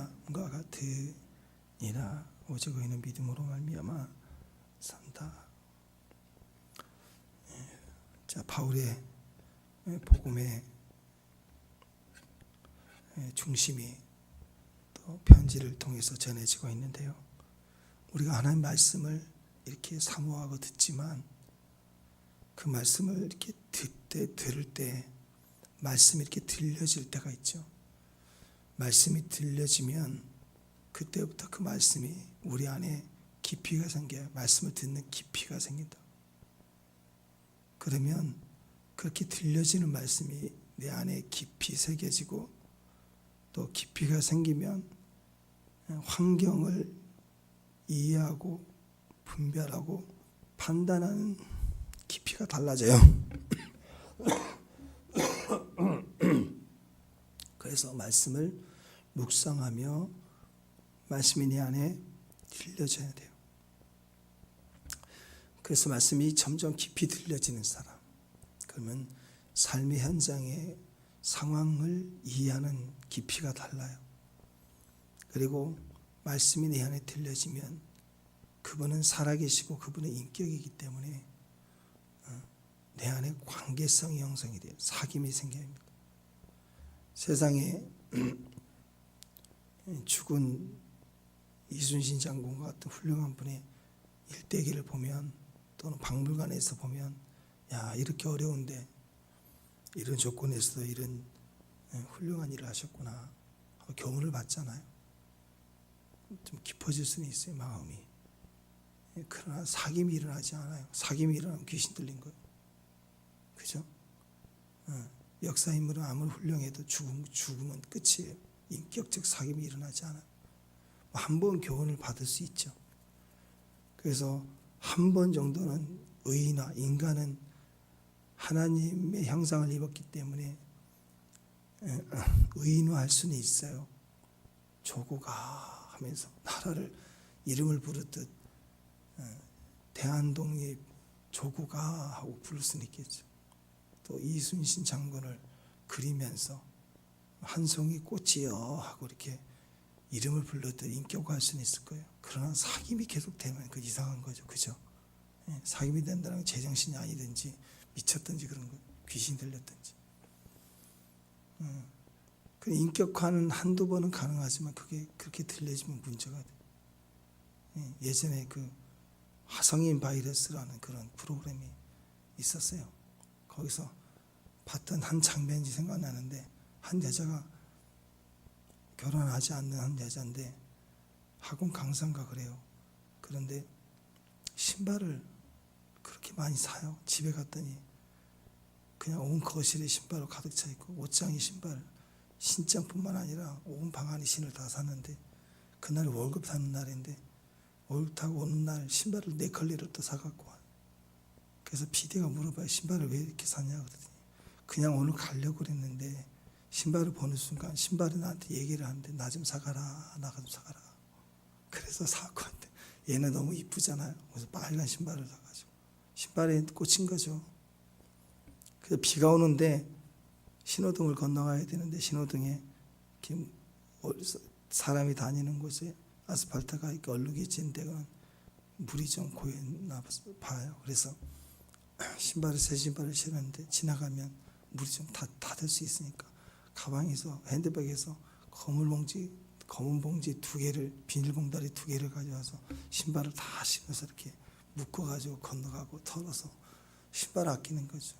사람과 같으니라. 오직 의인은 믿음으로 말미암아 산다. 자, 바울의 복음의 중심이 또 편지를 통해서 전해지고 있는데요. 우리가 하나님 말씀을 이렇게 사모하고 듣지만 그 말씀을 이렇게 들을 때 말씀이 이렇게 들려질 때가 있죠. 말씀이 들려지면 그때부터 그 말씀이 우리 안에 깊이가 생겨요. 말씀을 듣는 깊이가 생긴다. 그러면 그렇게 들려지는 말씀이 내 안에 깊이 새겨지고 또 깊이가 생기면 환경을 이해하고 분별하고 판단하는 깊이가 달라져요. 그래서 말씀을 묵상하며 말씀이 내 안에 들려져야 돼요. 그래서 말씀이 점점 깊이 들려지는 사람, 그러면 삶의 현장의 상황을 이해하는 깊이가 달라요. 그리고 말씀이 내 안에 들려지면 그분은 살아계시고 그분의 인격이기 때문에 내 안에 관계성이 형성이 돼요. 사귐이 생겨야 합니다. 세상에 죽은 이순신 장군과 같은 훌륭한 분의 일대기를 보면 또는 박물관에서 보면 야, 이렇게 어려운데 이런 조건에서도 이런 훌륭한 일을 하셨구나 하고 교훈을 받잖아요. 좀 깊어질 수는 있어요, 마음이. 그러나 사귐이 일어나지 않아요. 사귐이 일어나면 귀신 들린 거예요. 그죠? 역사 인물은 아무리 훌륭해도 죽으면 끝이에요. 인격적 사귐이 일어나지 않아요. 한 번 교훈을 받을 수 있죠. 그래서 한 번 정도는 의인화, 인간은 하나님의 형상을 입었기 때문에 의인화할 수는 있어요. 조국아 하면서 나라를 이름을 부르듯 대한독립 조국아 하고 부를 수는 있겠죠. 또 이순신 장군을 그리면서 한 송이 꽃이여 하고 이렇게 이름을 불러도 인격화할 수는 있을 거예요. 그러나 사귐이 계속되면 그 이상한 거죠. 그죠? 사귐이 된다는 건 제정신이 아니든지 미쳤든지 그런 거, 귀신 들렸든지. 그 인격화는 한두 번은 가능하지만 그게 그렇게 들려지면 문제가 돼요. 예전에 그 화성인 바이러스라는 그런 프로그램이 있었어요. 거기서 봤던 한 장면이 생각나는데 한 여자가 결혼하지 않는 한 여자인데 학원 강사인가 그래요. 그런데 신발을 그렇게 많이 사요. 집에 갔더니 그냥 온 거실에 신발로 가득 차 있고 옷장에 신발, 신장뿐만 아니라 온 방 안에 신을 다 샀는데 그날 월급 타는 날인데 월급 타고 오는 날 신발을 4컬레를 또 사갖고 와요. 그래서 PD가 물어봐요. 신발을 왜 이렇게 샀냐 그러더니 그냥 오늘 가려고 그랬는데 신발을 보는 순간 신발이 나한테 얘기를 하는데 나 좀 사가라, 나 좀 사가라. 그래서 사갖고 왔는데 얘는 너무 이쁘잖아요. 그래서 빨간 신발을 사가지고 신발에 꽂힌 거죠. 그래서 비가 오는데 신호등을 건너가야 되는데 신호등에 이렇게 사람이 다니는 곳에 아스팔트가 이렇게 얼룩해진 데가 물이 좀 고였나 봐요. 그래서 신발을 새 신발을 신었는데 지나가면 물이 좀 닫을 수 있으니까 가방에서 핸드백에서 검은 봉지 2개를 비닐봉다리 2개를 가져와서 신발을 다 신어서 이렇게 묶어가지고 건너가고 털어서 신발 아끼는 거죠.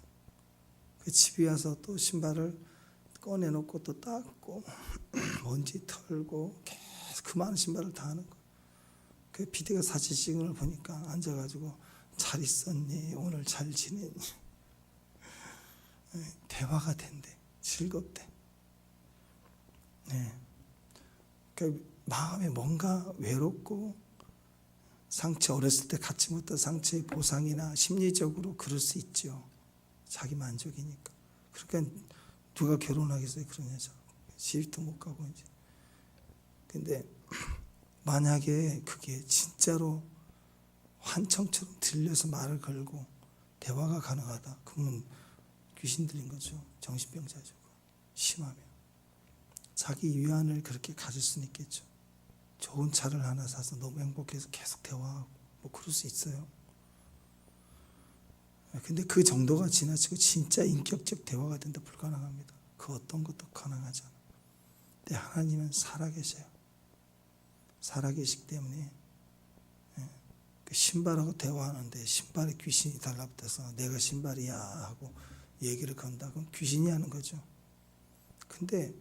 그 집에 와서 또 신발을 꺼내놓고 또 닦고 먼지 털고 계속 그 많은 신발을 다 하는 거예요. 그 PD가 사진 찍은 걸 보니까 앉아가지고 잘 있었니? 오늘 잘 지내니? 대화가 된대. 즐겁대. 그러니까 마음에 뭔가 외롭고 상처, 어렸을 때 갖지 못한 상처의 보상이나 심리적으로 그럴 수 있죠. 자기 만족이니까. 그러니까 누가 결혼하겠어요, 그런 여자. 시집도 못 가고 이제. 근데 만약에 그게 진짜로 환청처럼 들려서 말을 걸고 대화가 가능하다. 그러면 귀신 들린 거죠. 정신병자죠. 심하면. 자기 위안을 그렇게 가질 수는 있겠죠. 좋은 차를 하나 사서 너무 행복해서 계속 대화하고 뭐 그럴 수 있어요. 근데 그 정도가 지나치고 진짜 인격적 대화가 된다 불가능합니다. 그 어떤 것도 가능하지 않아요. 근데 하나님은 살아계셔요. 살아계시기 때문에 그 신발하고 대화하는데 신발에 귀신이 달라붙어서 내가 신발이야 하고 얘기를 건다. 그럼 귀신이 하는 거죠. 근데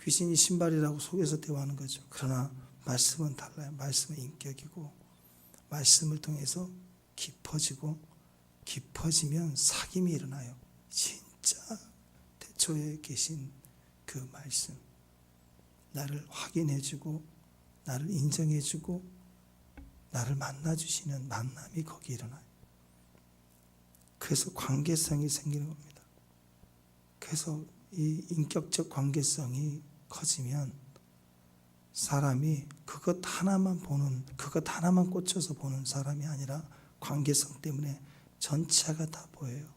귀신이 신발이라고 속여서 대화하는 거죠. 그러나 말씀은 달라요. 말씀은 인격이고 말씀을 통해서 깊어지면 사귐이 일어나요. 진짜 태초에 계신 그 말씀, 나를 확인해주고 나를 인정해주고 나를 만나주시는 만남이 거기 일어나요. 그래서 관계성이 생기는 겁니다. 그래서 이 인격적 관계성이 커지면 사람이 그것 하나만 꽂혀서 보는 사람이 아니라 관계성 때문에 전체가 다 보여요.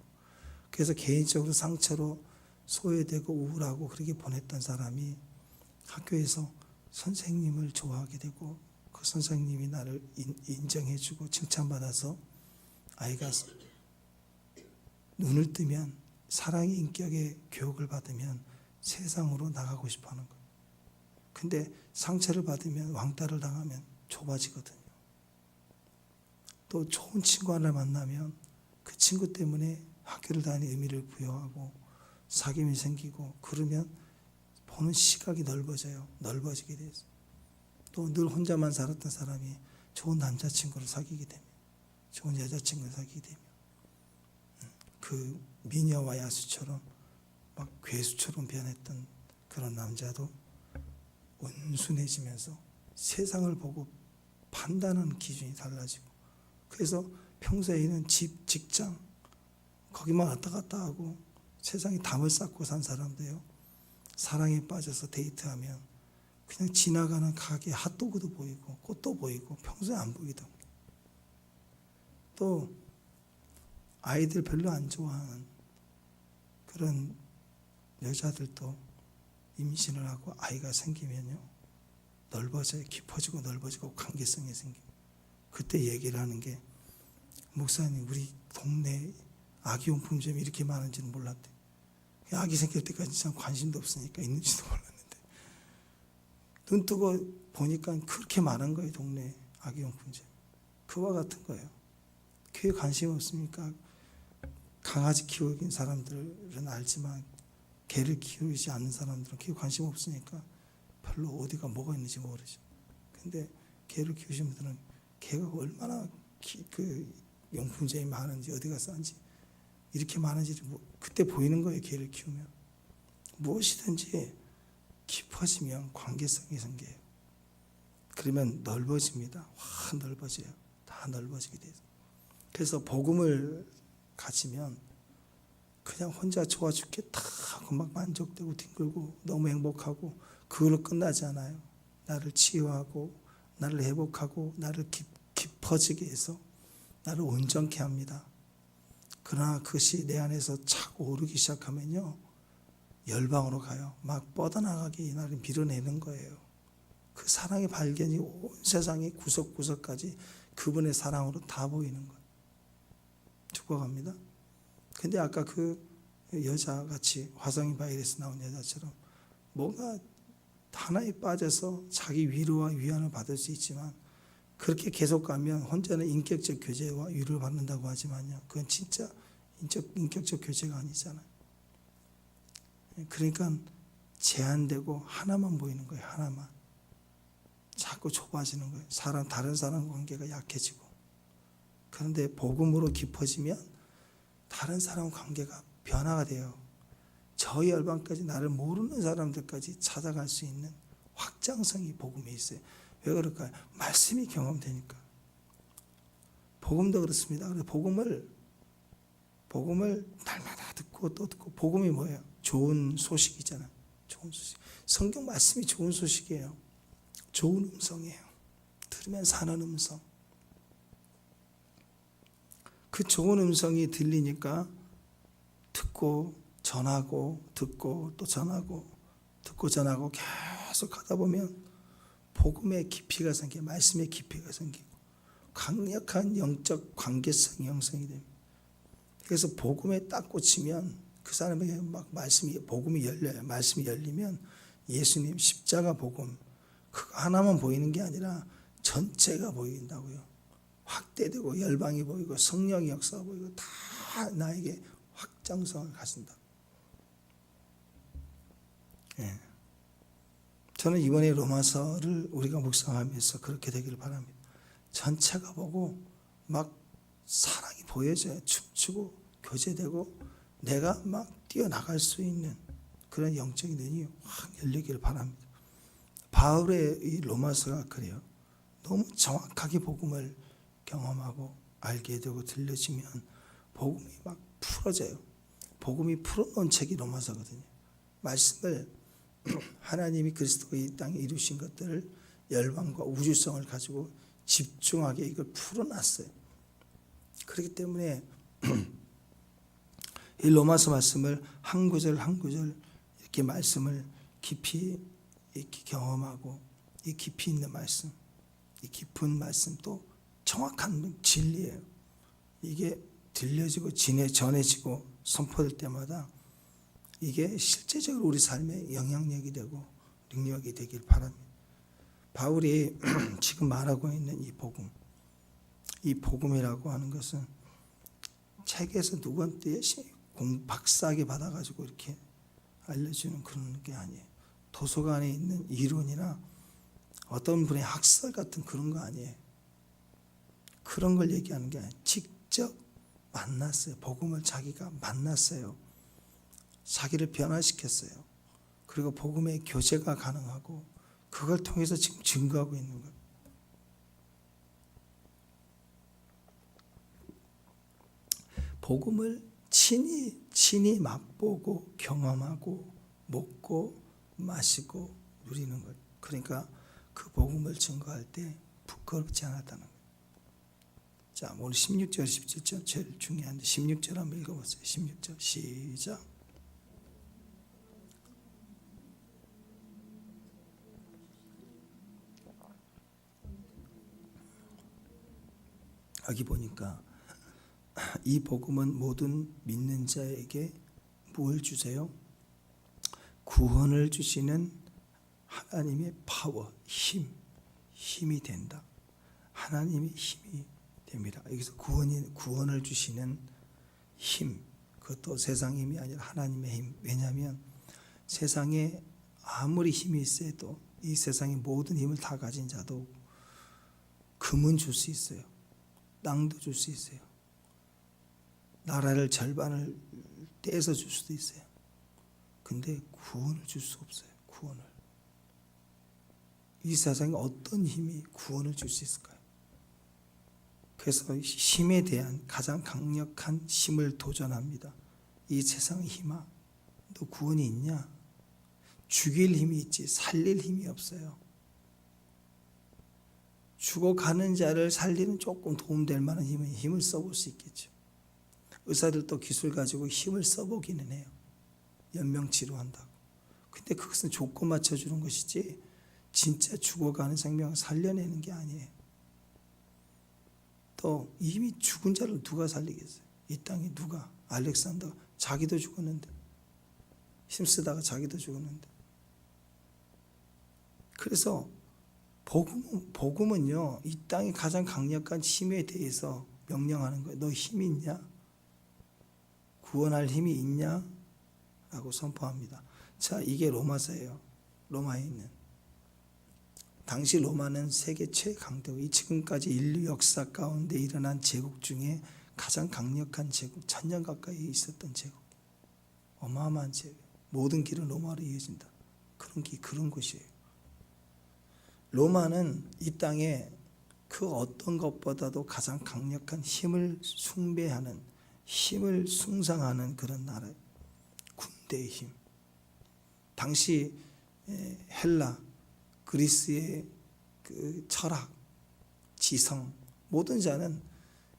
그래서 개인적으로 상처로 소외되고 우울하고 그렇게 보냈던 사람이 학교에서 선생님을 좋아하게 되고 그 선생님이 나를 인정해주고 칭찬받아서 아이가 눈을 뜨면 사랑의 인격의 교육을 받으면 세상으로 나가고 싶어하는 거예요. 근데 상처를 받으면 왕따를 당하면 좁아지거든요. 또 좋은 친구 하나를 만나면 그 친구 때문에 학교를 다니는 의미를 부여하고 사귐이 생기고 그러면 보는 시각이 넓어지게 돼요. 또 늘 혼자만 살았던 사람이 좋은 남자친구를 사귀게 되면 좋은 여자친구를 사귀게 되면 그 미녀와 야수처럼 막 괴수처럼 변했던 그런 남자도 온순해지면서 세상을 보고 판단하는 기준이 달라지고 그래서 평소에는 집, 직장 거기만 왔다 갔다 하고 세상에 담을 쌓고 산 사람도요 사랑에 빠져서 데이트하면 그냥 지나가는 가게 핫도그도 보이고 꽃도 보이고 평소에 안 보이던 또 아이들 별로 안 좋아하는 그런 여자들도 임신을 하고 아이가 생기면요 넓어져요. 깊어지고 넓어지고 관계성이 생기고 그때 얘기를 하는 게 목사님 우리 동네 아기용품점이 이렇게 많은지는 몰랐대. 아기 생길 때까지 참 관심도 없으니까 있는지도 몰랐는데 눈 뜨고 보니까 그렇게 많은 거예요. 동네 아기용품점. 그와 같은 거예요. 교회 관심 없으니까 강아지 키우는 사람들은 알지만 개를 키우지 않는 사람들은 교회 관심 없으니까 별로 어디가 뭐가 있는지 모르죠. 근데 개를 키우시는 분들은 개가 얼마나 그 용품점이 많은지 어디가 싼지 이렇게 많은지 그때 보이는 거예요. 개를 키우면 무엇이든지 깊어지면 관계성이 생겨요. 그러면 넓어집니다. 확 넓어져요. 다 넓어지게 돼요. 그래서 복음을 가지면 그냥 혼자 좋아 죽겠다 하고 막 만족되고 뒹굴고 너무 행복하고 그걸로 끝나지 않아요. 나를 치유하고 나를 회복하고 나를 깊어지게 해서 나를 온전케 합니다. 그러나 그것이 내 안에서 차고 오르기 시작하면요 열방으로 가요. 막 뻗어나가게 나를 밀어내는 거예요. 그 사랑의 발견이 온 세상의 구석구석까지 그분의 사랑으로 다 보이는 거예요. 축복합니다. 근데 아까 그 여자같이 화성인 바이러스 나온 여자처럼 뭔가 하나에 빠져서 자기 위로와 위안을 받을 수 있지만 그렇게 계속 가면 혼자는 인격적 교제와 위로를 받는다고 하지만요 그건 진짜 인격적 교제가 아니잖아요. 그러니까 제한되고 하나만 보이는 거예요. 하나만. 자꾸 좁아지는 거예요. 다른 사람 관계가 약해지고. 그런데 복음으로 깊어지면 다른 사람 관계가 변화가 돼요. 저 열방까지 나를 모르는 사람들까지 찾아갈 수 있는 확장성이 복음에 있어요. 왜 그럴까요? 말씀이 경험되니까. 복음도 그렇습니다. 그래서 복음을 날마다 듣고 또 듣고 복음이 뭐예요? 좋은 소식이잖아요. 좋은 소식. 성경 말씀이 좋은 소식이에요. 좋은 음성이에요. 들으면 사는 음성. 그 좋은 음성이 들리니까 듣고 전하고 듣고 또 전하고 듣고 전하고 계속 하다 보면 복음의 깊이가 생기고 말씀의 깊이가 생기고 강력한 영적 관계성이 형성이 됩니다. 그래서 복음에 딱 꽂히면 그 사람에게 막 복음이 열려요. 말씀이 열리면 예수님 십자가 복음 그거 하나만 보이는 게 아니라 전체가 보인다고요. 확대되고 열방이 보이고 성령의 역사가 보이고 다 나에게 확장성을 가진다. 예. 저는 이번에 로마서를 우리가 묵상하면서 그렇게 되기를 바랍니다. 전체가 보고 막 사랑이 보여져요. 춤추고 교제되고 내가 막 뛰어나갈 수 있는 그런 영적인 눈이 확 열리기를 바랍니다. 바울의 이 로마서가 그래요. 너무 정확하게 복음을 경험하고 알게 되고 들려지면 복음이 막 풀어져요. 복음이 풀어놓은 책이 로마서거든요. 말씀을 하나님이 그리스도가 이 땅에 이루신 것들을 열방과 우주성을 가지고 집중하게 이걸 풀어놨어요. 그렇기 때문에 이 로마서 말씀을 한 구절 한 구절 이렇게 말씀을 깊이 이렇게 경험하고 이 깊이 있는 말씀, 이 깊은 말씀 또 정확한 진리예요. 이게 들려지고 전해지고 선포될 때마다 이게 실제적으로 우리 삶에 영향력이 되고 능력이 되길 바랍니다. 바울이 지금 말하고 있는 이 복음이라고 하는 것은 책에서 누구한테 박사학위 받아가지고 이렇게 알려주는 그런 게 아니에요. 도서관에 있는 이론이나 어떤 분의 학설 같은 그런 거 아니에요. 그런 걸 얘기하는 게 아니에요. 직접 만났어요. 복음을 자기가 만났어요. 자기를 변화시켰어요. 그리고 복음의 교제가 가능하고 그걸 통해서 지금 증거하고 있는 거예요. 복음을 친히 맛보고 경험하고 먹고 마시고 누리는 것. 그러니까 그 복음을 증거할 때 부끄럽지 않았다는 거예요. 자, 오늘 16절, 17절 제일 중요한데 16절 한번 읽어보세요. 16절 시작. 여기 보니까 이 복음은 모든 믿는 자에게 뭘 주세요? 구원을 주시는 하나님의 파워, 힘이 된다. 하나님의 힘이 됩니다. 여기서 구원을 주시는 힘, 그것도 세상 힘이 아니라 하나님의 힘. 왜냐하면 세상에 아무리 힘이 있어도 이 세상의 모든 힘을 다 가진 자도 금은 줄 수 있어요. 땅도 줄 수 있어요. 나라를 절반을 떼서 줄 수도 있어요. 근데 구원을 줄 수 없어요. 구원을. 이 세상에 어떤 힘이 구원을 줄 수 있을까요? 그래서 힘에 대한 가장 강력한 힘을 도전합니다. 이 세상의 힘아, 너 구원이 있냐? 죽일 힘이 있지 살릴 힘이 없어요. 죽어가는 자를 살리는 조금 도움될 만한 힘을 써볼 수 있겠죠. 의사들도 기술 가지고 힘을 써보기는 해요. 연명치료한다고. 근데 그것은 조건 맞춰주는 것이지 진짜 죽어가는 생명을 살려내는 게 아니에요. 또 이미 죽은 자를 누가 살리겠어요? 이 땅에 누가? 알렉산더가 자기도 죽었는데, 힘쓰다가 자기도 죽었는데. 그래서 복음은요, 이 땅의 가장 강력한 힘에 대해서 명령하는 거예요. 너 힘이 있냐? 구원할 힘이 있냐? 라고 선포합니다. 자, 이게 로마서예요. 로마에 있는. 당시 로마는 세계 최강대국, 지금까지 인류 역사 가운데 일어난 제국 중에 가장 강력한 제국, 1000년 가까이 있었던 제국. 어마어마한 제국. 모든 길은 로마로 이어진다. 그런 곳이에요. 로마는 이 땅에 그 어떤 것보다도 가장 강력한 힘을 숭배하는, 힘을 숭상하는 그런 나라예요. 군대의 힘. 당시 헬라, 그리스의 그 철학, 지성, 모든 자는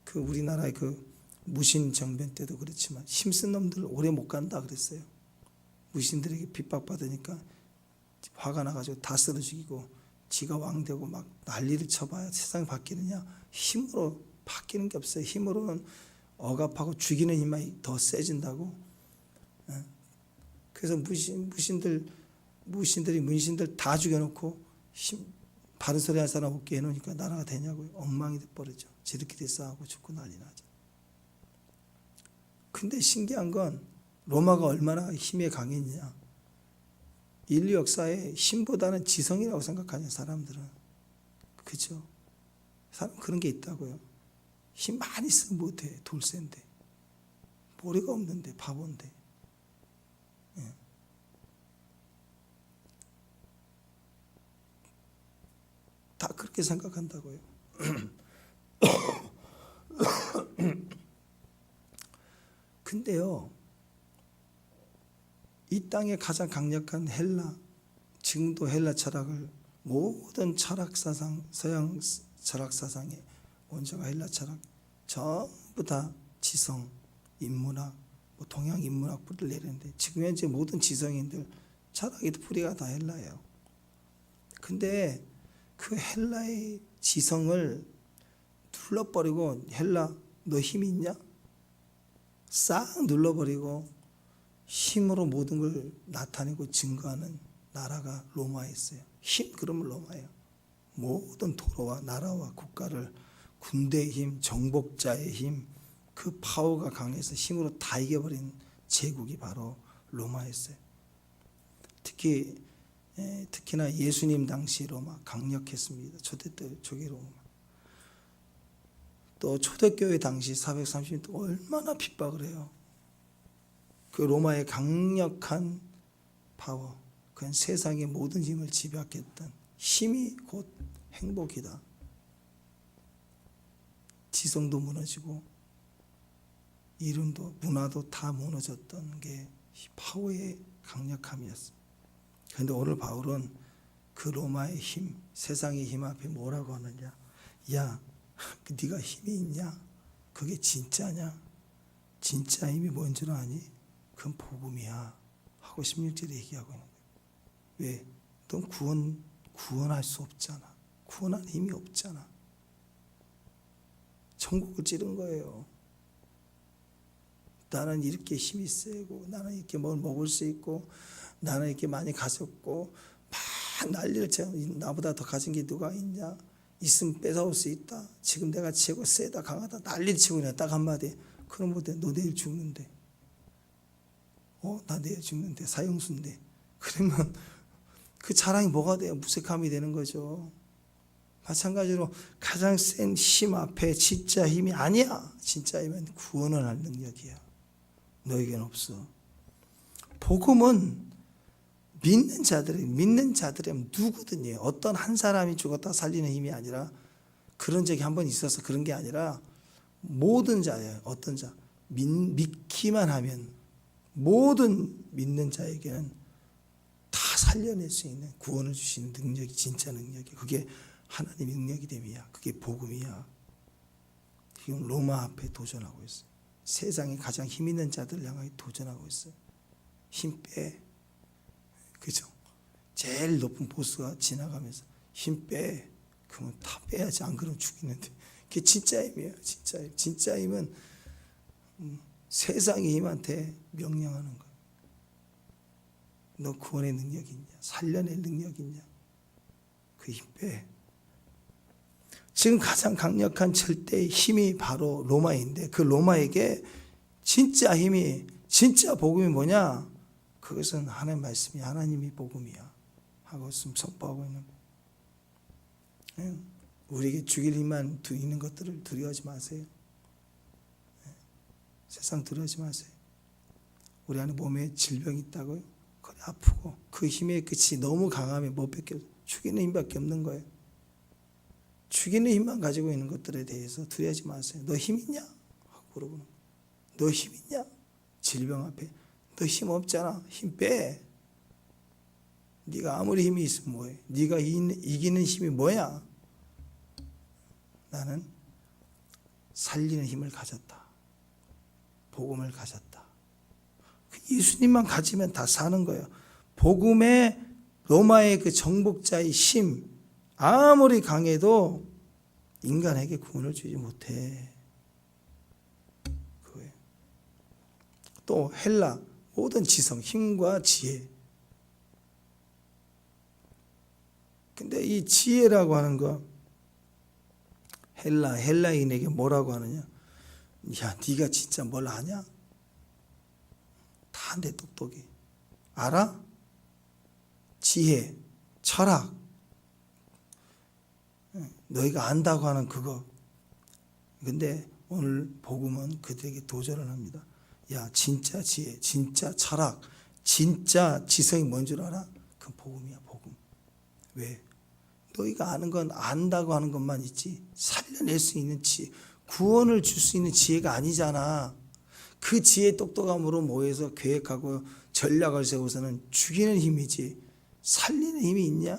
그 우리나라의 그 무신 정변 때도 그렇지만 힘쓴 놈들 오래 못 간다 그랬어요. 무신들에게 핍박받으니까 화가 나가지고 다 쓸어 죽이고 지가 왕되고 막 난리를 쳐봐야 세상이 바뀌느냐? 힘으로 바뀌는 게 없어요. 힘으로는 억압하고 죽이는 힘만 더 세진다고. 그래서 문신들 다 죽여놓고 바른 소리 할 사람 없게 해놓으니까 나라가 되냐고요. 엉망이 돼버리죠. 지들끼리 싸우고 죽고 난리 나죠. 근데 신기한 건 로마가 얼마나 힘에 강했냐. 인류 역사에 힘보다는 지성이라고 생각하냐 사람들은. 그죠? 사람 그런 게 있다고요. 힘 많이 쓰면 못해. 돌쇠인데 머리가 없는데 바본데. 예. 다 그렇게 생각한다고요. 근데요, 이 땅의 가장 강력한 헬라, 지금도 헬라 철학을 모든 철학사상, 서양 철학사상의 원조가 헬라 철학, 전부 다 지성, 인문학, 동양 인문학 뿌리를 내리는데 지금 현재 모든 지성인들 철학의 뿌리가 다 헬라예요. 근데 그 헬라의 지성을 눌러버리고 헬라 너 힘 있냐? 싹 눌러버리고 힘으로 모든 걸 나타내고 증거하는 나라가 로마였어요. 힘 그러면 로마예요. 모든 도로와 나라와 국가를 군대의 힘, 정복자의 힘, 그 파워가 강해서 힘으로 다 이겨버린 제국이 바로 로마였어요. 특히나 예수님 당시 로마 강력했습니다. 초대 로마. 또 초대교회 당시 430년 얼마나 핍박을 해요. 그 로마의 강력한 파워, 그건 세상의 모든 힘을 집약했던 힘이 곧 행복이다. 지성도 무너지고 이름도 문화도 다 무너졌던 게 파워의 강력함이었어요. 그런데 오늘 바울은 그 로마의 힘, 세상의 힘 앞에 뭐라고 하느냐? 야, 네가 힘이 있냐? 그게 진짜냐? 진짜 힘이 뭔 줄 아니? 그건 복음이야 하고 16절에 얘기하고 있는 거예요. 왜? 넌 구원할 수 없잖아. 구원할 힘이 없잖아. 천국을 찌른 거예요. 나는 이렇게 힘이 세고 나는 이렇게 뭘 먹을 수 있고 나는 이렇게 많이 가졌고 막 난리를 치고 나보다 더 가진 게 누가 있냐? 있으면 뺏어올 수 있다. 지금 내가 최고 세다 강하다 난리를 치고 그냥 딱 한마디. 그럼 뭐 돼? 너 내일 죽는데. 나 내일 죽는데 사형수인데. 그러면 그 자랑이 뭐가 돼요? 무색함이 되는 거죠. 마찬가지로 가장 센 힘 앞에 진짜 힘이 아니야. 진짜 힘은 구원을 할 능력이야. 너에게는 없어. 복음은 믿는 자들이 누구든지 어떤 한 사람이 죽었다 살리는 힘이 아니라 그런 적이 한 번 있어서 그런 게 아니라 모든 자예요. 어떤 자 믿기만 하면 모든 믿는 자에게는 다 살려낼 수 있는 구원을 주시는 능력이 진짜 능력이에요. 그게 하나님의 능력이 됨이야. 그게 복음이야. 지금 로마 앞에 도전하고 있어요. 세상에 가장 힘 있는 자들을 향하여 도전하고 있어요. 힘 빼. 그죠? 제일 높은 보스가 지나가면서 힘 빼. 그러면 다 빼야지. 안 그러면 죽이는데. 그게 진짜 힘이에요. 진짜 힘. 진짜 힘은 세상의 힘한테 명령하는 거예요. 너 구원의 능력이 있냐? 살려낼 능력이 있냐? 그 힘 빼. 지금 가장 강력한 절대의 힘이 바로 로마인데 그 로마에게 진짜 힘이 진짜 복음이 뭐냐? 그것은 하나님의 말씀이 하나님이 복음이야 하고 선포하고 있는 거예요. 우리에게 죽일 힘만 있는 것들을 두려워하지 마세요. 세상 두려워하지 마세요. 우리 안에 몸에 질병이 있다고요? 그래 아프고 그 힘의 끝이 너무 강하면 못 뺏겨 죽이는 힘밖에 없는 거예요. 죽이는 힘만 가지고 있는 것들에 대해서 두려워하지 마세요. 너 힘 있냐? 하고 물어보는 거예요. 너 힘 있냐? 질병 앞에 너 힘 없잖아. 힘 빼. 네가 아무리 힘이 있으면 뭐해? 네가 이기는 힘이 뭐야? 나는 살리는 힘을 가졌다. 복음을 가졌다. 예수님만 가지면 다 사는 거예요. 복음의 로마의 그 정복자의 힘 아무리 강해도 인간에게 구원을 주지 못해. 그거예요. 또 헬라 모든 지성, 힘과 지혜. 근데 이 지혜라고 하는 거 헬라인에게 뭐라고 하느냐? 야, 네가 진짜 뭘 아냐? 다 내 똑똑이. 알아? 지혜, 철학. 너희가 안다고 하는 그거. 근데 오늘 복음은 그들에게 도전을 합니다. 야, 진짜 지혜, 진짜 철학, 진짜 지성이 뭔 줄 알아? 그 복음이야, 복음. 왜? 너희가 아는 건 안다고 하는 것만 있지 살려낼 수 있는 지혜, 구원을 줄 수 있는 지혜가 아니잖아. 그 지혜 똑똑함으로 모여서 계획하고 전략을 세워서는 죽이는 힘이지 살리는 힘이 있냐?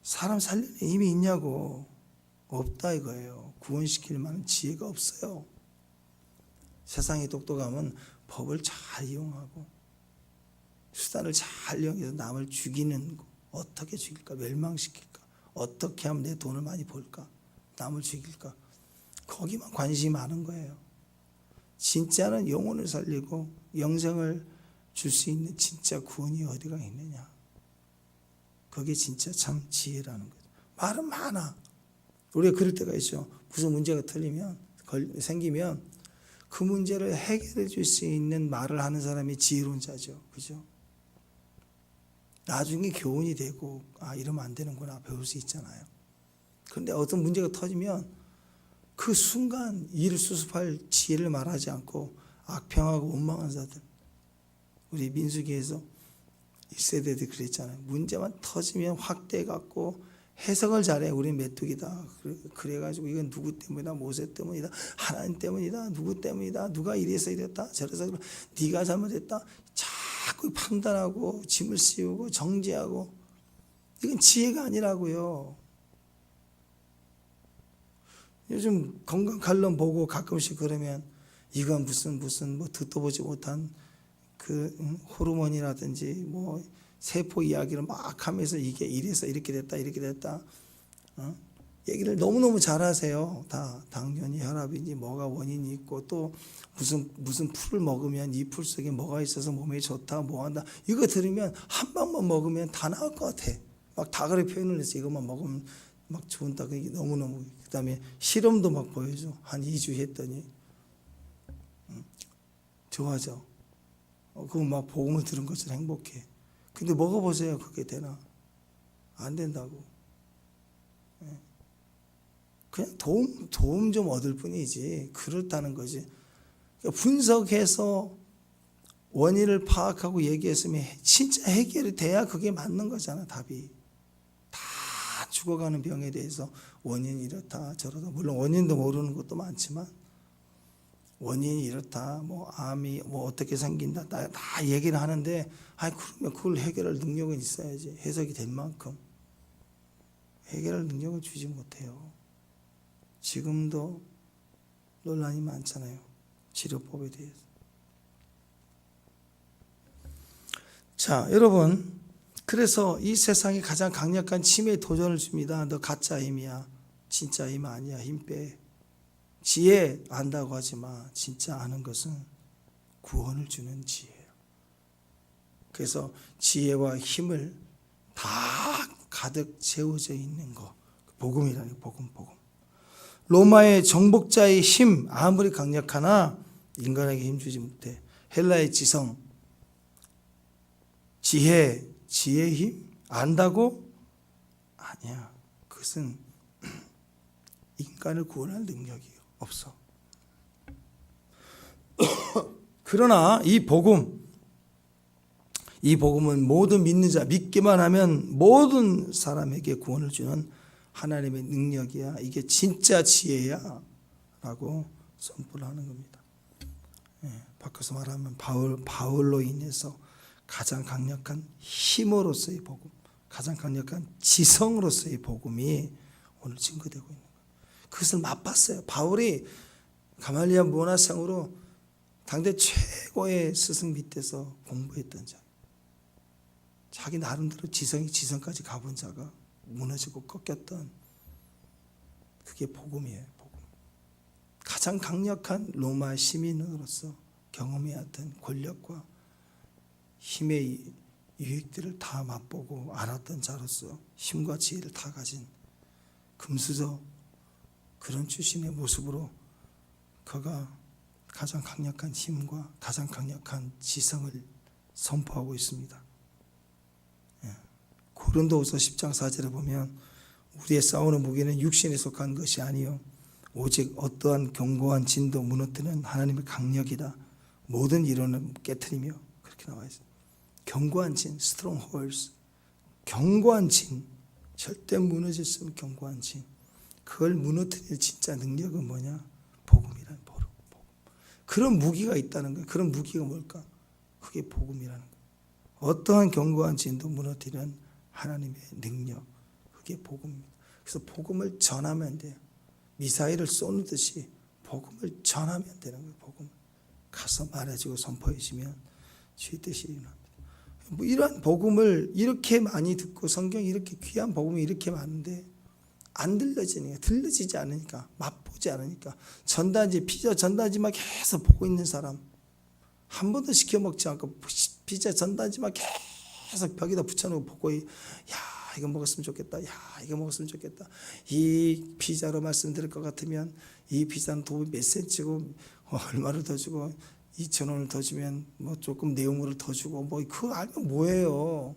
사람 살리는 힘이 있냐고. 없다 이거예요. 구원시킬 만한 지혜가 없어요. 세상의 똑똑함은 법을 잘 이용하고 수단을 잘 이용해서 남을 죽이는 거. 어떻게 죽일까? 멸망시킬까? 어떻게 하면 내 돈을 많이 벌까? 남을 죽일까? 거기만 관심이 많은 거예요. 진짜는 영혼을 살리고 영생을 줄 수 있는 진짜 구원이 어디가 있느냐? 그게 진짜 참 지혜라는 거죠. 말은 많아. 우리가 그럴 때가 있죠. 무슨 문제가 생기면 그 문제를 해결해 줄 수 있는 말을 하는 사람이 지혜로운 자죠. 그죠? 나중에 교훈이 되고 이러면 안 되는구나 배울 수 있잖아요. 그런데 어떤 문제가 터지면 그 순간 이를 수습할 지혜를 말하지 않고 악평하고 원망한 자들. 우리 민수기에서 1세대들 그랬잖아요. 문제만 터지면 확대해갖고 해석을 잘해. 우린 메뚜기다. 그래가지고 이건 누구 때문이다. 모세 때문이다. 하나님 때문이다. 누구 때문이다. 누가 이래서 이랬다. 저래서 네가 잘못했다. 자꾸 판단하고 짐을 씌우고 정죄하고. 이건 지혜가 아니라고요. 요즘 건강 칼럼 보고 가끔씩 그러면 이건 무슨 뭐 듣도 보지 못한 그 호르몬이라든지 뭐 세포 이야기를 막 하면서 이게 이래서 이렇게 됐다 얘기를 너무너무 잘하세요. 다 당뇨니 혈압이니 뭐가 원인이 있고 또 무슨 풀을 먹으면 이 풀 속에 뭐가 있어서 몸에 좋다 뭐한다 이거 들으면 한 방만 먹으면 다 나을 것 같아. 막 다 그렇게 표현을 해서 이것만 먹으면 막 좋은다. 그게 너무너무. 그 다음에 실험도 막 보여줘. 한 2주 했더니 좋아져. 그거 막 복음을 들은 것처럼 행복해. 근데 먹어보세요. 그게 되나? 안 된다고. 그냥 도움 좀 얻을 뿐이지. 그렇다는 거지. 그러니까 분석해서 원인을 파악하고 얘기했으면 진짜 해결이 돼야 그게 맞는 거잖아. 답이. 다 죽어가는 병에 대해서 원인이 이렇다 저렇다. 물론 원인도 모르는 것도 많지만 원인이 이렇다, 뭐 암이 뭐 어떻게 생긴다, 다 얘기를 하는데, 그러면 그걸 해결할 능력은 있어야지. 해석이 될 만큼 해결할 능력을 주지 못해요. 지금도 논란이 많잖아요. 치료법에 대해서. 자, 여러분, 그래서 이 세상에 가장 강력한 치매에 도전을 줍니다. 너 가짜 힘이야, 진짜 힘 아니야, 힘 빼. 지혜 안다고 하지 마. 진짜 아는 것은 구원을 주는 지혜예요. 그래서 지혜와 힘을 다 가득 채워져 있는 거. 복음이라니, 복음. 로마의 정복자의 힘 아무리 강력하나 인간에게 힘주지 못해. 헬라의 지성, 지혜의 힘 안다고? 아니야. 그것은 인간을 구원할 능력이에요. 없어. 그러나 이 복음은 모든 믿는 자, 믿기만 하면 모든 사람에게 구원을 주는 하나님의 능력이야. 이게 진짜 지혜야 라고 선포를 하는 겁니다. 바꿔서 말하면 바울로 인해서 가장 강력한 힘으로서의 복음, 가장 강력한 지성으로서의 복음이 오늘 증거되고 있는 거예요. 그것을 맛봤어요. 바울이 가말리아 문화상으로 당대 최고의 스승 밑에서 공부했던 자. 자기 나름대로 지성까지 가본 자가 무너지고 꺾였던 그게 복음이에요. 복음. 가장 강력한 로마 시민으로서 경험해왔던 권력과 힘의 유익들을 다 맛보고 알았던 자로서 힘과 지혜를 다 가진 금수저 그런 출신의 모습으로 그가 가장 강력한 힘과 가장 강력한 지성을 선포하고 있습니다. 고린도후서 10장 4절에 보면 우리의 싸우는 무기는 육신에 속한 것이 아니요 오직 어떠한 견고한 진도 무너뜨리는 하나님의 강력이다. 모든 이론을 깨트리며 그렇게 나와 있어요. 견고한 진, strongholds, 견고한 진, 절대 무너질 수 없는 견고한 진. 그걸 무너뜨리는 진짜 능력은 뭐냐? 복음이라는 복음. 그런 무기가 있다는 거예요. 그런 무기가 뭘까? 그게 복음이라는 거예요. 어떠한 견고한 진도 무너뜨리는 하나님의 능력, 그게 복음입니다. 그래서 복음을 전하면 돼요. 미사일을 쏘는듯이 복음을 전하면 되는 거예요. 복음을 가서 말해주고 선포해주면 주의 뜻이 일어납니다. 뭐 이러한 복음을 이렇게 많이 듣고 성경이 이렇게 귀한 복음이 이렇게 많은데 안 들려지니까, 들려지지 않으니까, 맛보지 않으니까 전단지, 피자 전단지만 계속 보고 있는 사람, 한 번도 시켜 먹지 않고 피자 전단지만 계속 벽에다 붙여놓고 보고, 야 이거 먹었으면 좋겠다, 야 이거 먹었으면 좋겠다, 이 피자로 말씀드릴 것 같으면 이 피자는 도우 몇 센치고 얼마를 더 주고 2,000원을 더 주면 뭐 조금 내용물을 더 주고 뭐 그거 알면 뭐예요?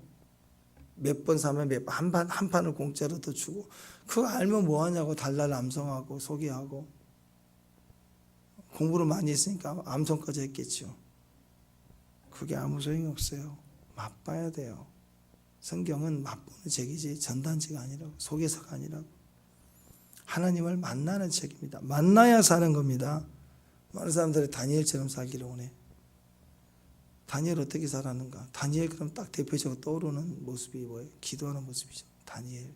몇 번 사면 한 판을 공짜로 더 주고 그거 알면 뭐하냐고 달달 암송하고 소개하고 공부를 많이 했으니까 암송까지 했겠죠. 그게 아무 소용이 없어요. 맛봐야 돼요. 성경은 맛보는 책이지 전단지가 아니라고, 소개서가 아니라고. 하나님을 만나는 책입니다. 만나야 사는 겁니다. 많은 사람들이 다니엘처럼 살기를 원해. 다니엘 어떻게 살았는가? 다니엘 그럼 딱 대표적으로 떠오르는 모습이 뭐예요? 기도하는 모습이죠. 다니엘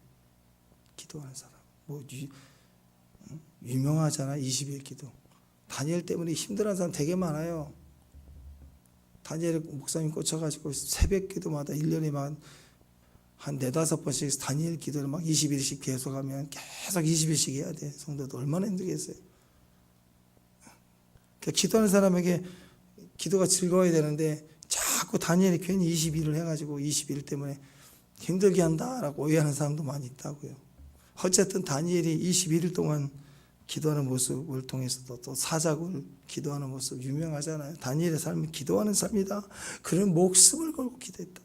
기도하는 사람. 뭐 유명하잖아. 20일 기도. 다니엘 때문에 힘들어하는 사람 되게 많아요. 다니엘 목사님 꽂혀가지고 새벽 기도마다 1년에 막 한 4-5번씩 다니엘 기도를 막 20일씩 계속하면 계속 20일씩 해야 돼. 성도도 얼마나 힘들겠어요. 그러니까 기도하는 사람에게 기도가 즐거워야 되는데 자꾸 다니엘이 괜히 20일을 해가지고 20일 때문에 힘들게 한다라고 오해하는 사람도 많이 있다고요. 어쨌든 다니엘이 21일 동안 기도하는 모습을 통해서도 또 사자굴 기도하는 모습 유명하잖아요. 다니엘의 삶은 기도하는 삶이다. 그런 목숨을 걸고 기도했다.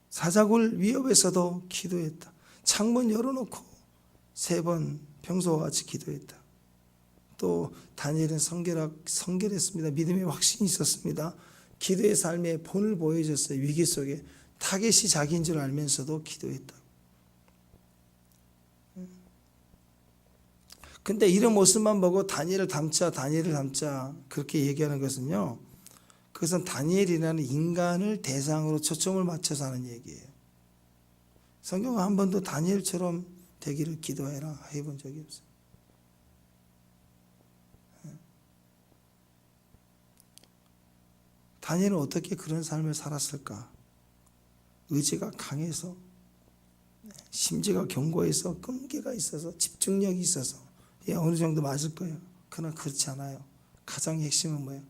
사자굴 위협에서도 기도했다. 창문 열어놓고 3번 평소와 같이 기도했다. 또 다니엘은 성결했습니다. 믿음의 확신이 있었습니다. 기도의 삶의 본을 보여줬어요. 위기 속에 타겟이 자기인 줄 알면서도 기도했다. 근데 이런 모습만 보고 다니엘을 닮자 그렇게 얘기하는 것은요, 그것은 다니엘이라는 인간을 대상으로 초점을 맞춰서 하는 얘기예요. 성경은 한 번도 다니엘처럼 되기를 기도해라 해본 적이 없어요. 다니엘은 어떻게 그런 삶을 살았을까? 의지가 강해서, 심지가 견고해서, 끈기가 있어서, 집중력이 있어서, 어느 정도 맞을 거예요. 그러나 그렇지 않아요. 가장 핵심은 뭐예요?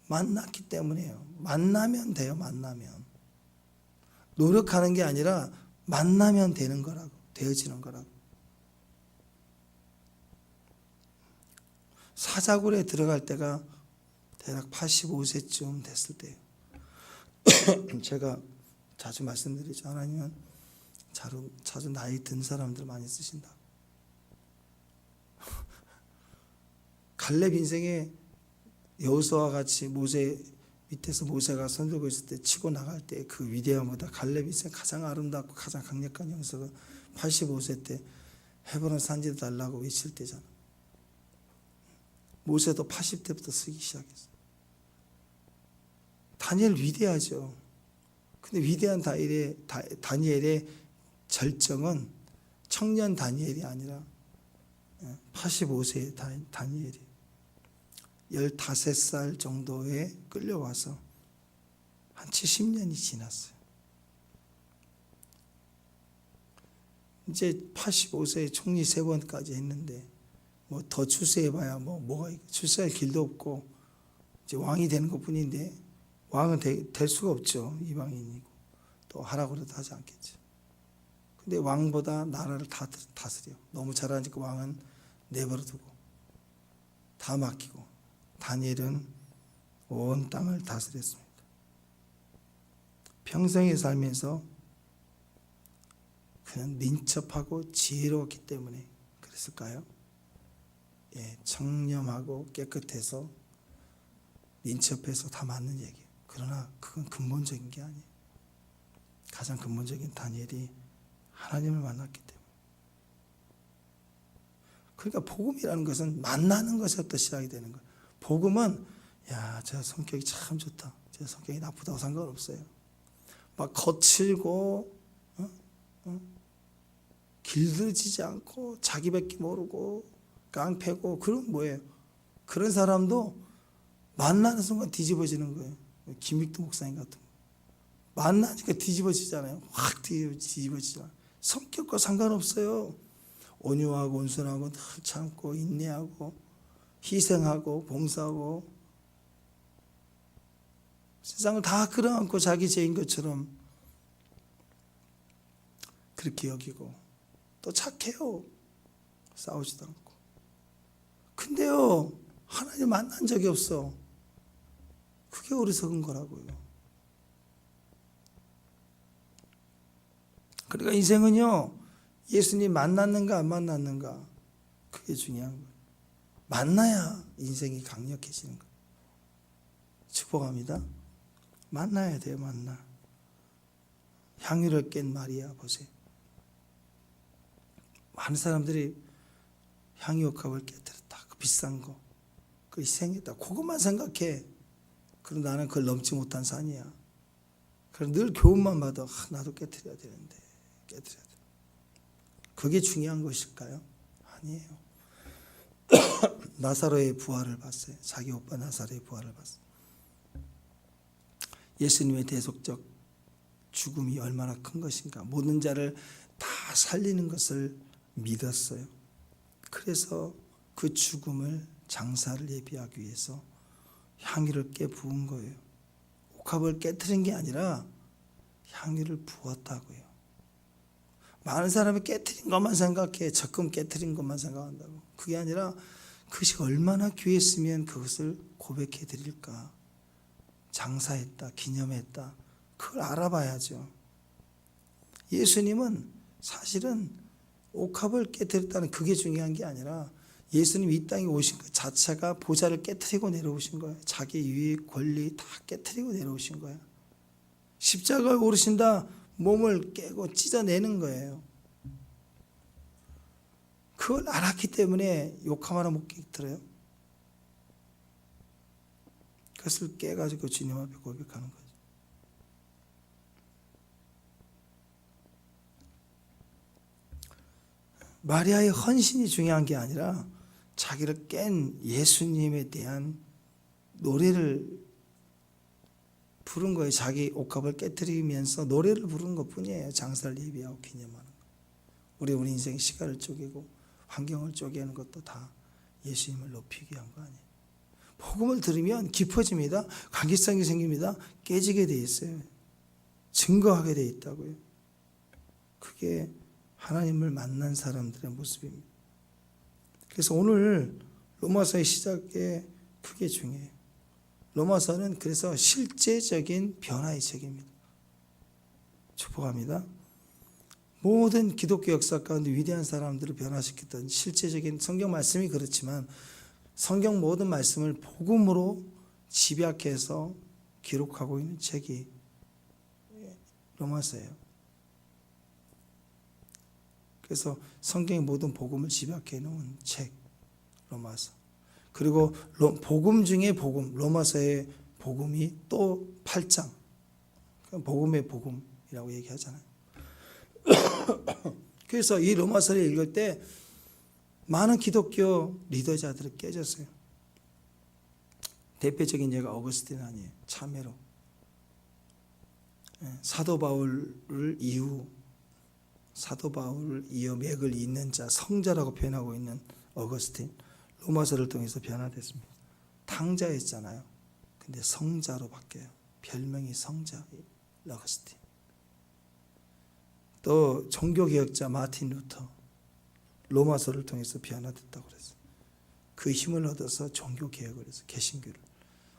만났기 때문이에요. 만나면 돼요. 만나면. 노력하는 게 아니라 만나면 되는 거라고, 되어지는 거라고. 사자굴에 들어갈 때가 대략 85세쯤 됐을 때예요. 제가 자주 말씀드리죠. 하나님은 자주 나이 든 사람들 많이 쓰신다. 갈렙 인생에 여호수아와 같이 모세 밑에서 모세가 손들고 있을 때 치고 나갈 때 그 위대함보다 갈렙 인생 가장 아름답고 가장 강력한 영성은 85세 때 헤브론 산지를 달라고 외칠 때잖아. 모세도 80대부터 쓰기 시작했어. 다니엘 위대하죠. 근데 위대한 다니엘의 절정은 청년 다니엘이 아니라 85세의 다니엘이 15살 정도에 끌려와서 한 70년이 지났어요. 이제 85세에 총리 3번까지 했는데 뭐 더 출세해봐야 뭐가 출세할 길도 없고 이제 왕이 되는 것뿐인데 왕은 될 수가 없죠. 이방인이고 또 하라고 해도 하지 않겠죠. 근데 왕보다 나라를 다 다스려. 너무 잘하니까 왕은 내버려두고 다 맡기고 다니엘은 온 땅을 다스렸습니다. 평생에 살면서 그는 민첩하고 지혜로웠기 때문에 그랬을까요? 예, 청렴하고 깨끗해서 민첩해서 다 맞는 얘기예요. 그러나 그건 근본적인 게 아니에요. 가장 근본적인 다니엘이 하나님을 만났기 때문에. 그러니까 복음이라는 것은 만나는 것에부터 시작이 되는 거예요. 복음은 야, 저 성격이 참 좋다. 저 성격이 나쁘다고 상관없어요. 막 거칠고 길들이지 않고 자기밖에 모르고 깡패고 그런 뭐예요? 그런 사람도 만나는 순간 뒤집어지는 거예요. 김익도 목사님 같은 거. 만나니까 뒤집어지잖아요. 확 뒤집어지잖아요. 성격과 상관없어요. 온유하고 온순하고 늘 참고 인내하고 희생하고 봉사하고 세상을 다 끌어안고 자기 죄인 것처럼 그렇게 여기고 또 착해요. 싸우지도 않고. 근데요, 하나님 만난 적이 없어. 그게 어리석은 거라고요. 그러니까 인생은요, 예수님 만났는가 안 만났는가 그게 중요한 거예요. 만나야 인생이 강력해지는 거예요. 축복합니다. 만나야 돼요. 만나. 향유를 깬 마리아 보세요. 많은 사람들이 향유옥합을 깨뜨렸다. 그 비싼 거. 그 희생했다. 그것만 생각해. 그럼 나는 그걸 넘지 못한 산이야. 그럼 늘 교훈만 받아. 나도 깨뜨려야 되는데. 깨뜨려야 돼. 그게 중요한 것일까요? 아니에요. 나사로의 부활을 봤어요. 자기 오빠 나사로의 부활을 봤어요. 예수님의 대속적 죽음이 얼마나 큰 것인가. 모든 자를 다 살리는 것을 믿었어요. 그래서 그 죽음을 장사를 예비하기 위해서 향유를 깨 부은 거예요. 옥합을 깨트린 게 아니라 향유를 부었다고요. 많은 사람이 깨트린 것만 생각해. 적금 깨트린 것만 생각한다고. 그게 아니라 그것이 얼마나 귀했으면 그것을 고백해 드릴까. 장사했다, 기념했다. 그걸 알아봐야죠. 예수님은 사실은 옥합을 깨뜨렸다는 그게 중요한 게 아니라 예수님 이 땅에 오신 것 자체가 보좌를 깨뜨리고 내려오신 거예요. 자기 유익, 권리 다 깨뜨리고 내려오신 거예요. 십자가에 오르신다 몸을 깨고 찢어내는 거예요. 그걸 알았기 때문에 욕함 하나 못 깨뜨려요. 그것을 깨가지고 주님 앞에 고백하는 거죠. 마리아의 헌신이 중요한 게 아니라 자기를 깬 예수님에 대한 노래를 부른 거예요. 자기 옥합을 깨뜨리면서 노래를 부른 것뿐이에요. 장사를 예비하고 기념하는 거. 우리 인생의 시간을 쪼개고 환경을 쪼개는 것도 다 예수님을 높이기 위한 거 아니에요. 복음을 들으면 깊어집니다. 관계성이 생깁니다. 깨지게 돼 있어요. 증거하게 돼 있다고요. 그게 하나님을 만난 사람들의 모습입니다. 그래서 오늘 로마서의 시작에 그게 중요해요. 로마서는 그래서 실제적인 변화의 책입니다. 축복합니다. 모든 기독교 역사 가운데 위대한 사람들을 변화시켰던 실제적인 성경 말씀이 그렇지만 성경 모든 말씀을 복음으로 집약해서 기록하고 있는 책이 로마서예요. 그래서 성경의 모든 복음을 집약해 놓은 책 로마서. 그리고 복음 중에 복음, 로마서의 복음이 또 8장. 복음의 복음이라고 얘기하잖아요. 그래서 이 로마서를 읽을 때 많은 기독교 리더자들이 깨졌어요. 대표적인 예가 어거스틴 아니에요. 참회로. 사도 바울을 이어 맥을 잇는 자, 성자라고 표현하고 있는 어거스틴, 로마서를 통해서 변화됐습니다. 탕자였잖아요. 근데 성자로 바뀌어요. 별명이 성자 어거스틴. 또 종교개혁자 마틴 루터, 로마서를 통해서 변화됐다고 그랬어요. 그 힘을 얻어서 종교개혁을 해서 개신교를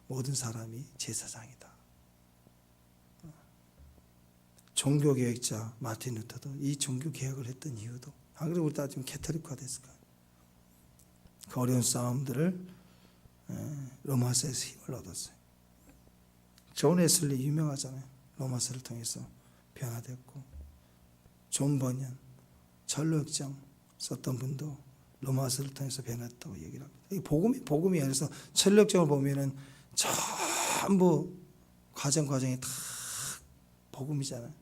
모든 사람이 제사장이다. 종교개혁자 마틴 루터도 이 종교개혁을 했던 이유도, 안 그래도 우리 다 지금 캐톨릭화 됐을 거예요. 그 어려운 싸움들을 로마서에서 힘을 얻었어요. 존 웨슬리 유명하잖아요. 로마서를 통해서 변화됐고, 존 버년 전로역정 썼던 분도 로마서를 통해서 변했다고 얘기를 합니다. 이 복음이에요. 그래서 전로역정을 보면은 전부 과정이 다 복음이잖아요.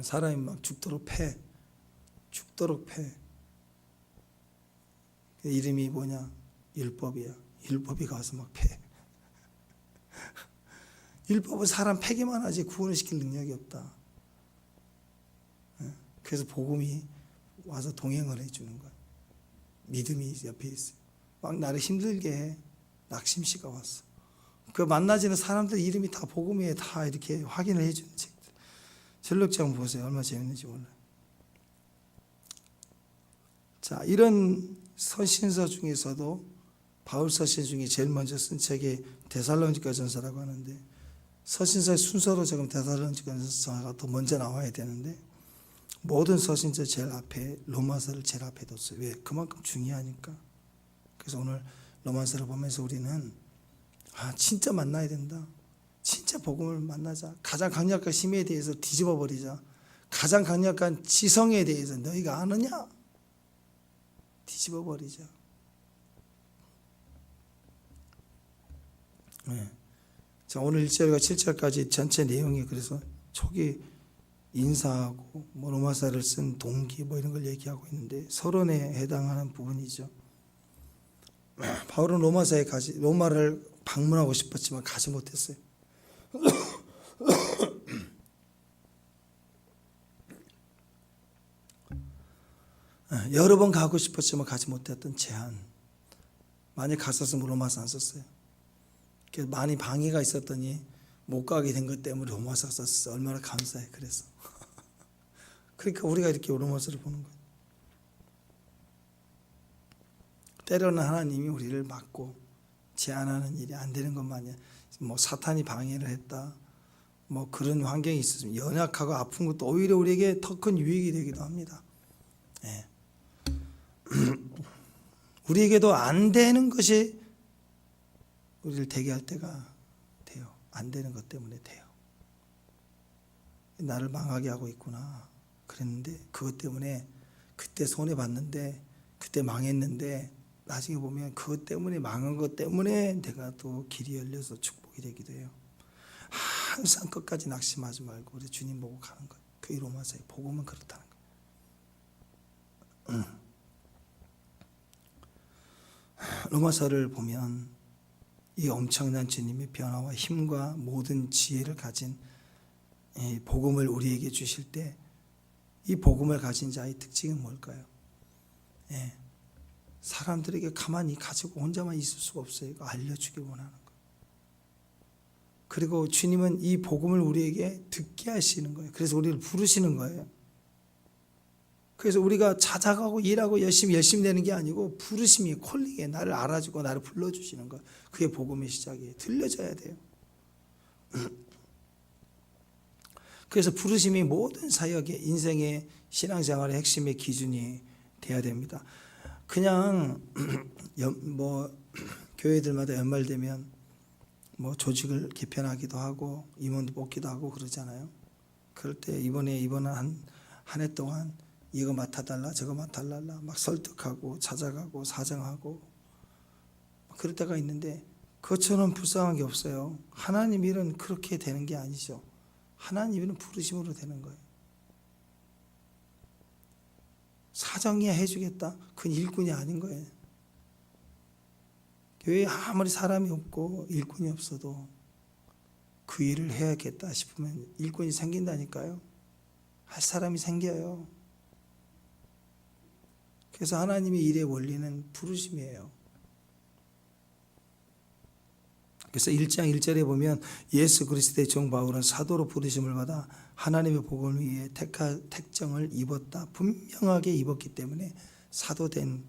사람이 막 죽도록 패. 이름이 뭐냐? 율법이야. 율법이 가서 막 패. 율법은 사람 패기만 하지 구원을 시킬 능력이 없다. 그래서 복음이 와서 동행을 해주는 거야. 믿음이 옆에 있어요. 막 나를 힘들게 해. 낙심시가 왔어. 그 만나지는 사람들 이름이 다 복음에 다 이렇게 확인을 해주는 책들. 전력장 보세요. 얼마나 재밌는지 몰라요. 자, 이런 서신서 중에서도 바울 서신 중에 제일 먼저 쓴 책이 데살로니가 전서라고 하는데, 서신서의 순서로 지금 데살로니가 전서가 더 먼저 나와야 되는데 모든 서신서 제일 앞에 로마서를 제일 앞에 뒀어요. 왜? 그만큼 중요하니까. 그래서 오늘 로마서를 보면서 우리는 진짜 만나야 된다. 진짜 복음을 만나자. 가장 강력한 힘에 대해서 뒤집어 버리자. 가장 강력한 지성에 대해서 너희가 아느냐? 뒤집어 버리자. 네. 자, 오늘 1절과 7절까지 전체 내용이 그래서 초기 인사하고 로마서를 쓴 동기 이런 걸 얘기하고 있는데 서론에 해당하는 부분이죠. 바울은 로마를 방문하고 싶었지만 가지 못했어요. 여러 번 가고 싶었지만 가지 못했던 제한. 만약 갔었으면 로마서 안 썼어요. 많이 방해가 있었더니 못 가게 된 것 때문에 로마서 썼어. 얼마나 감사해. 그래서 그러니까 우리가 이렇게 로마서를 보는 거예요. 때로는 하나님이 우리를 막고 제한하는 일이 안 되는 것만이, 사탄이 방해를 했다, 그런 환경이 있었으면 연약하고 아픈 것도 오히려 우리에게 더 큰 유익이 되기도 합니다. 네. 우리에게도 안 되는 것이 우리를 되게 할 때가 돼요. 안 되는 것 때문에 돼요. 나를 망하게 하고 있구나 그랬는데, 그것 때문에 그때 손해봤는데, 그때 망했는데, 나중에 보면 그것 때문에, 망한 것 때문에 내가 또 길이 열려서 축복이 되기도 해요. 항상 끝까지 낙심하지 말고 우리 주님 보고 가는 거예요. 그게 로마서의 복음은 그렇다는 거예요. 로마서를 보면 이 엄청난 주님의 변화와 힘과 모든 지혜를 가진 이 복음을 우리에게 주실 때, 이 복음을 가진 자의 특징은 뭘까요? 사람들에게 가만히 가지고 혼자만 있을 수가 없어요. 이거 알려주기 원하는 거예요. 그리고 주님은 이 복음을 우리에게 듣게 하시는 거예요. 그래서 우리를 부르시는 거예요. 그래서 우리가 찾아가고 일하고 열심히 되는 게 아니고, 부르심이, 콜링에 나를 알아주고 나를 불러주시는 거예요. 그게 복음의 시작이에요. 들려줘야 돼요. 그래서 부르심이 모든 사역의, 인생의, 신앙생활의 핵심의 기준이 돼야 됩니다. 그냥 교회들마다 연말되면 조직을 개편하기도 하고 임원도 뽑기도 하고 그러잖아요. 그럴 때 이번에 한 해 동안 이거 맡아달라 저거 맡아달라 막 설득하고 찾아가고 사정하고 그럴 때가 있는데, 그것처럼 불쌍한 게 없어요. 하나님 일은 그렇게 되는 게 아니죠. 하나님 일은 부르심으로 되는 거예요. 사정이야 해주겠다, 그건 일꾼이 아닌 거예요. 교회에 아무리 사람이 없고 일꾼이 없어도 그 일을 해야겠다 싶으면 일꾼이 생긴다니까요. 할 사람이 생겨요. 그래서 하나님의 일의 원리는 부르심이에요. 그래서 1장 1절에 보면 예수 그리스도의 종 바울은 사도로 부르심을 받아 하나님의 복음을 위해 택정을 입었다. 분명하게 입었기 때문에 사도된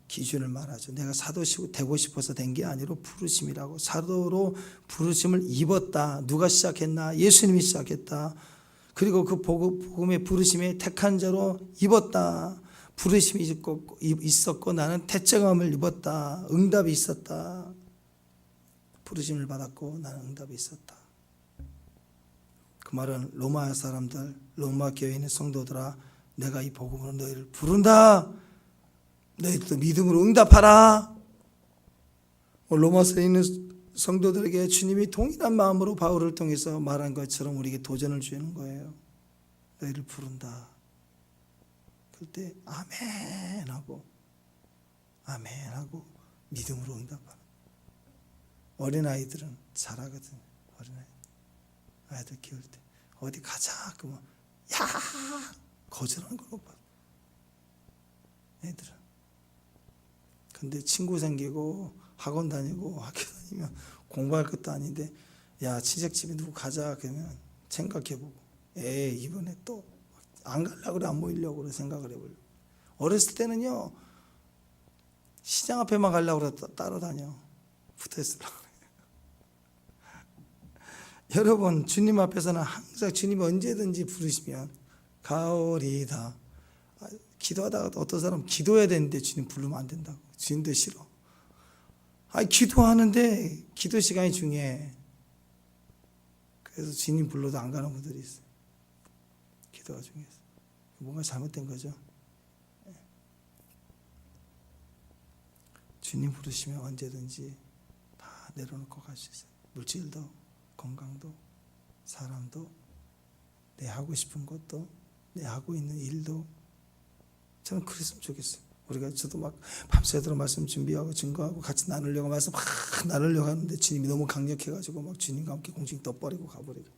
기준을 말하죠. 내가 사도 되고 싶어서 된 게 아니라 부르심이라고. 사도로 부르심을 입었다. 누가 시작했나? 예수님이 시작했다. 그리고 그 복음의 부르심에 택한 자로 입었다. 부르심이 있었고 나는 택정함을 입었다. 응답이 있었다. 부르심을 받았고 나는 응답이 있었다. 그 말은 로마 사람들, 로마 교회 있는 성도들아, 내가 이 복음으로 너희를 부른다. 너희들도 믿음으로 응답하라. 로마서에 있는 성도들에게 주님이 동일한 마음으로 바울을 통해서 말한 것처럼 우리에게 도전을 주는 거예요. 너희를 부른다. 그때 아멘 하고 믿음으로 응답하라. 어린아이들은 잘하거든요. 아이들 키울 때 어디 가자 그러면 야 거절하는 걸 못 봐. 애들은. 근데 친구 생기고 학원 다니고 학교 다니면 공부할 것도 아닌데 야 친척집에 누구 가자 그러면 생각해보고 에이 이번에 또 안 가려고 그래, 안 모이려고 그래 생각을 해보려고. 어렸을 때는요 시장 앞에만 가려고 그래 따라다녀 붙어있으려고. 여러분 주님 앞에서는 항상 주님이 언제든지 부르시면 가오리다. 기도하다가 어떤 사람은 기도해야 되는데 주님 부르면 안 된다고. 주님도 싫어. 기도하는데 기도 시간이 중요해. 그래서 주님 불러도 안 가는 분들이 있어요. 기도가 중요해서. 뭔가 잘못된 거죠. 주님 부르시면 언제든지 다 내려놓고 갈 수 있어요. 물질도 건강도 사람도 내 하고 싶은 것도 내 하고 있는 일도. 저는 그랬으면 좋겠어요. 저도 막 밤새도록 말씀 준비하고 증거하고 같이 나누려고 말씀 막 나누려고 하는데 주님이 너무 강력해가지고 막 주님과 함께 공중에 떠버리고 가버리고.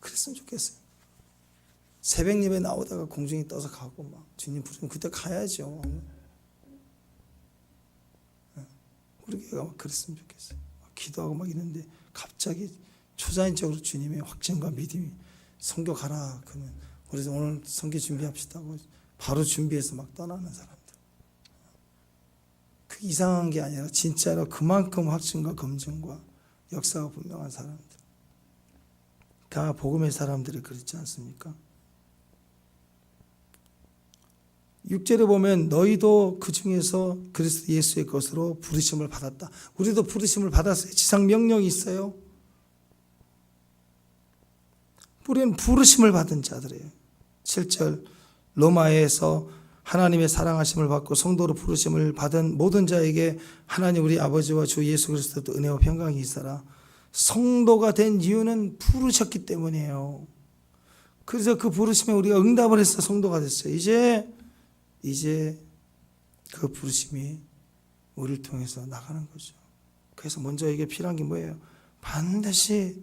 그랬으면 좋겠어요. 새벽 예배 나오다가 공중에 떠서 가고 막 주님 부르면 그때 가야죠. 우리 교회가 막 그랬으면 좋겠어요. 기도하고 막 이러는데 갑자기 초자연적으로 주님의 확증과 믿음이 선교 가라 그러면 우리 오늘 선교 준비합시다 하고 바로 준비해서 막 떠나는 사람들. 그 이상한 게 아니라 진짜로 그만큼 확증과 검증과 역사가 분명한 사람들. 다 복음의 사람들이 그렇지 않습니까? 6절에 보면 너희도 그 중에서 그리스도 예수의 것으로 부르심을 받았다. 우리도 부르심을 받았어요. 지상 명령이 있어요. 우리는 부르심을 받은 자들이에요. 7절 로마에서 하나님의 사랑하심을 받고 성도로 부르심을 받은 모든 자에게 하나님 우리 아버지와 주 예수 그리스도도 은혜와 평강이 있어라. 성도가 된 이유는 부르셨기 때문이에요. 그래서 그 부르심에 우리가 응답을 해서 성도가 됐어요. 이제 그 부르심이 우리를 통해서 나가는 거죠. 그래서 먼저 이게 필요한 게 뭐예요? 반드시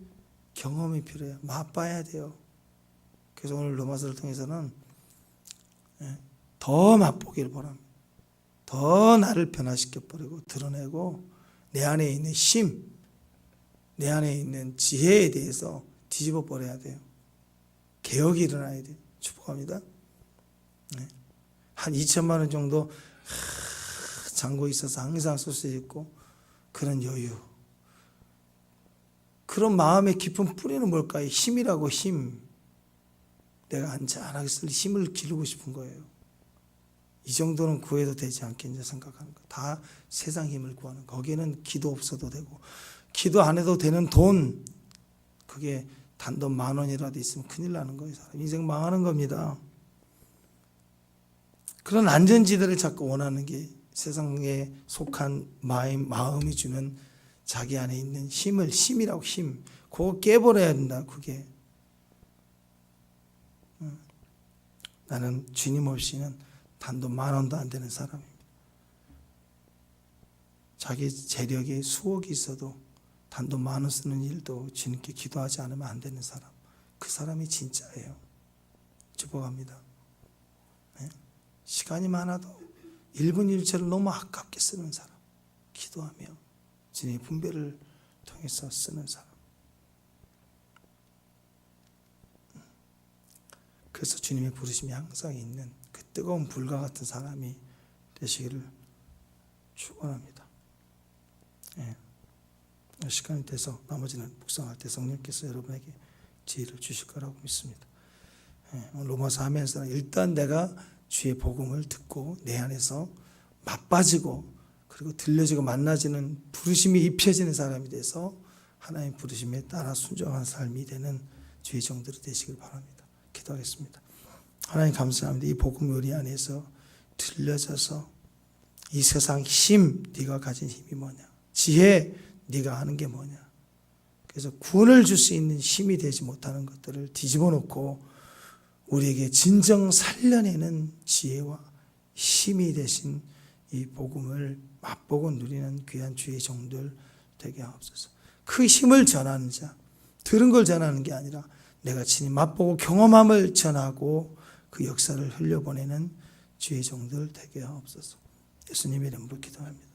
경험이 필요해요. 맛봐야 돼요. 그래서 오늘 로마서를 통해서는 더 맛보기를 바랍니다. 더 나를 변화시켜버리고 드러내고 내 안에 있는 힘, 내 안에 있는 지혜에 대해서 뒤집어 버려야 돼요. 개혁이 일어나야 돼요. 축복합니다. 한 2천만 원 정도 잔고 있어서 항상 쓸 수 있고 그런 여유, 그런 마음의 깊은 뿌리는 뭘까요? 힘이라고. 힘. 내가 안전하게 쓸 힘을 기르고 싶은 거예요. 이 정도는 구해도 되지 않겠냐 생각하는 거. 다 세상 힘을 구하는 거. 거기에는 기도 없어도 되고 기도 안 해도 되는 돈, 그게 단돈 10,000원이라도 있으면 큰일 나는 거예요. 사람 인생 망하는 겁니다. 그런 안전지대를 자꾸 원하는 게 세상에 속한 마음이 주는 자기 안에 있는 힘이라고. 힘. 그거 깨버려야 된다. 그게. 나는 주님 없이는 단돈 10,000원도 안 되는 사람입니다. 자기 재력이 수억이 있어도 단돈 10,000원 쓰는 일도 주님께 기도하지 않으면 안 되는 사람, 그 사람이 진짜예요. 축복합니다. 네? 시간이 많아도 1분 1초를 너무 아깝게 쓰는 사람, 기도하며 주님의 분별을 통해서 쓰는 사람. 그래서 주님의 부르심이 항상 있는 그 뜨거운 불과 같은 사람이 되시기를 축원합니다. 예. 시간이 돼서 나머지는 묵상할 때 성령께서 여러분에게 지혜를 주실 거라고 믿습니다. 예. 로마서 하면서 일단 내가 주의 복음을 듣고 내 안에서 맛빠지고 그리고 들려지고 만나지는 부르심이 입혀지는 사람이 돼서 하나님의 부르심에 따라 순종한 삶이 되는 주의 종들이 되시길 바랍니다. 기도하겠습니다. 하나님 감사합니다. 이 복음 요리 안에서 들려져서 이 세상 힘, 네가 가진 힘이 뭐냐, 지혜, 네가 하는 게 뭐냐, 그래서 구원을 줄 수 있는 힘이 되지 못하는 것들을 뒤집어 놓고 우리에게 진정 살려내는 지혜와 힘이 되신 이 복음을 맛보고 누리는 귀한 주의 종들 되게 하옵소서. 그 힘을 전하는 자, 들은 걸 전하는 게 아니라 내가 친히 맛보고 경험함을 전하고 그 역사를 흘려보내는 주의 종들 되게 하옵소서. 예수님의 이름으로 기도합니다.